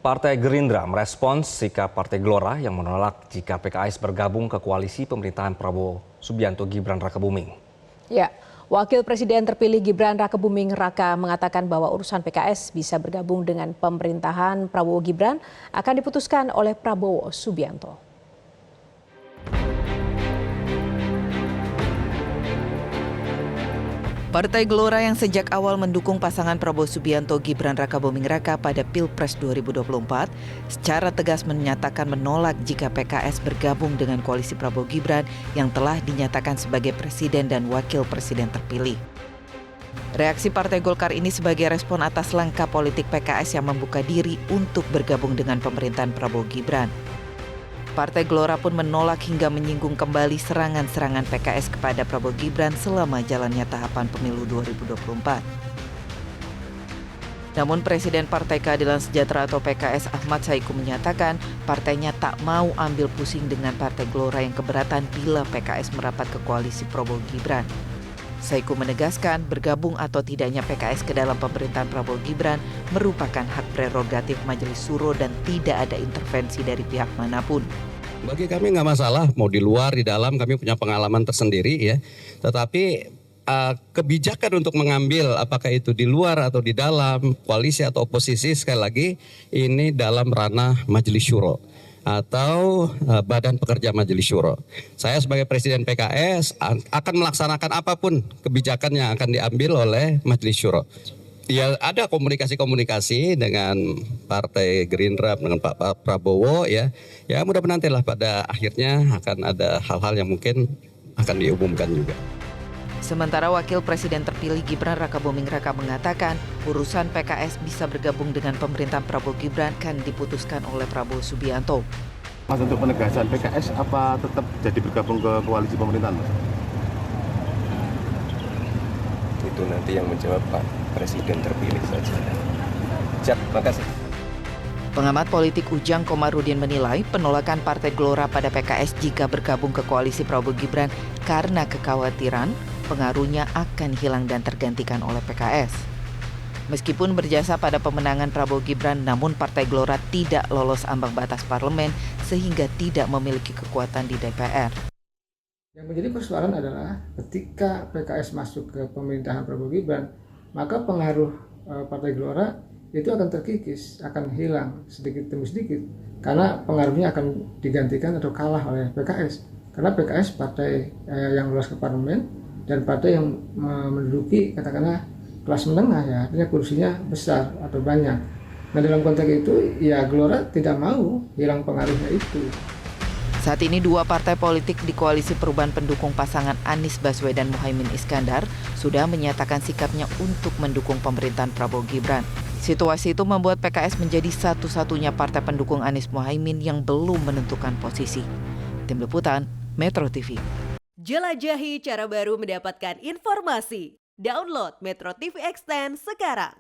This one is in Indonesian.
Partai Gerindra merespons sikap Partai Gelora yang menolak jika PKS bergabung ke koalisi pemerintahan Prabowo Subianto Gibran Rakebuming. Ya, Wakil Presiden terpilih Gibran Rakebuming Raka mengatakan bahwa urusan PKS bisa bergabung dengan pemerintahan Prabowo Gibran akan diputuskan oleh Prabowo Subianto. Partai Gelora yang sejak awal mendukung pasangan Prabowo Subianto Gibran Rakebuming Raka pada Pilpres 2024 secara tegas menyatakan menolak jika PKS bergabung dengan koalisi Prabowo Gibran yang telah dinyatakan sebagai presiden dan wakil presiden terpilih. Reaksi Partai Golkar ini sebagai respon atas langkah politik PKS yang membuka diri untuk bergabung dengan pemerintahan Prabowo Gibran. Partai Gelora pun menolak hingga menyinggung kembali serangan-serangan PKS kepada Prabowo Gibran selama jalannya tahapan pemilu 2024. Namun Presiden Partai Keadilan Sejahtera atau PKS Ahmad Saiku menyatakan partainya tak mau ambil pusing dengan Partai Gelora yang keberatan bila PKS merapat ke koalisi Prabowo Gibran. Saiku menegaskan bergabung atau tidaknya PKS ke dalam pemerintahan Prabowo Gibran merupakan hak prerogatif Majelis Suro dan tidak ada intervensi dari pihak manapun. Bagi kami nggak masalah, mau di luar, di dalam, kami punya pengalaman tersendiri ya. Tetapi kebijakan untuk mengambil apakah itu di luar atau di dalam, koalisi atau oposisi, sekali lagi ini dalam ranah Majelis Syuro atau Badan Pekerja Majelis Syuro. Saya sebagai Presiden PKS akan melaksanakan apapun kebijakan yang akan diambil oleh Majelis Syuro. Ya ada komunikasi-komunikasi dengan Partai Gerindra, dengan Pak Prabowo ya. Ya mudah-mudahan nantilah pada akhirnya akan ada hal-hal yang mungkin akan diumumkan juga. Sementara Wakil Presiden terpilih Gibran Rakebuming Raka mengatakan urusan PKS bisa bergabung dengan pemerintahan Prabowo Gibran kan diputuskan oleh Prabowo Subianto. Mas, untuk penegasan PKS apa tetap jadi bergabung ke koalisi pemerintahan? Itu nanti yang menjawab Pak Presiden terpilih saja. Siap, terima kasih. Pengamat politik Ujang Komarudin menilai penolakan Partai Gelora pada PKS jika bergabung ke koalisi Prabowo Gibran karena kekhawatiran pengaruhnya akan hilang dan tergantikan oleh PKS. Meskipun berjasa pada pemenangan Prabowo Gibran, namun Partai Gelora tidak lolos ambang batas parlemen sehingga tidak memiliki kekuatan di DPR. Yang menjadi persoalan adalah ketika PKS masuk ke pemerintahan Prabowo Gibran, maka pengaruh Partai Gelora itu akan terkikis, akan hilang sedikit demi sedikit, karena pengaruhnya akan digantikan atau kalah oleh PKS. Karena PKS partai yang lolos ke parlemen dan partai yang menduduki katakanlah kelas menengah ya, artinya kursinya besar atau banyak. Nah dalam konteks itu ya Gelora tidak mau hilang pengaruhnya itu. Saat ini dua partai politik di koalisi perubahan pendukung pasangan Anies Baswedan Muhaimin Iskandar sudah menyatakan sikapnya untuk mendukung pemerintahan Prabowo Gibran. Situasi itu membuat PKS menjadi satu-satunya partai pendukung Anies Muhaimin yang belum menentukan posisi. Tim Liputan, Metro TV. Jelajahi cara baru mendapatkan informasi. Download Metro TV Extend sekarang.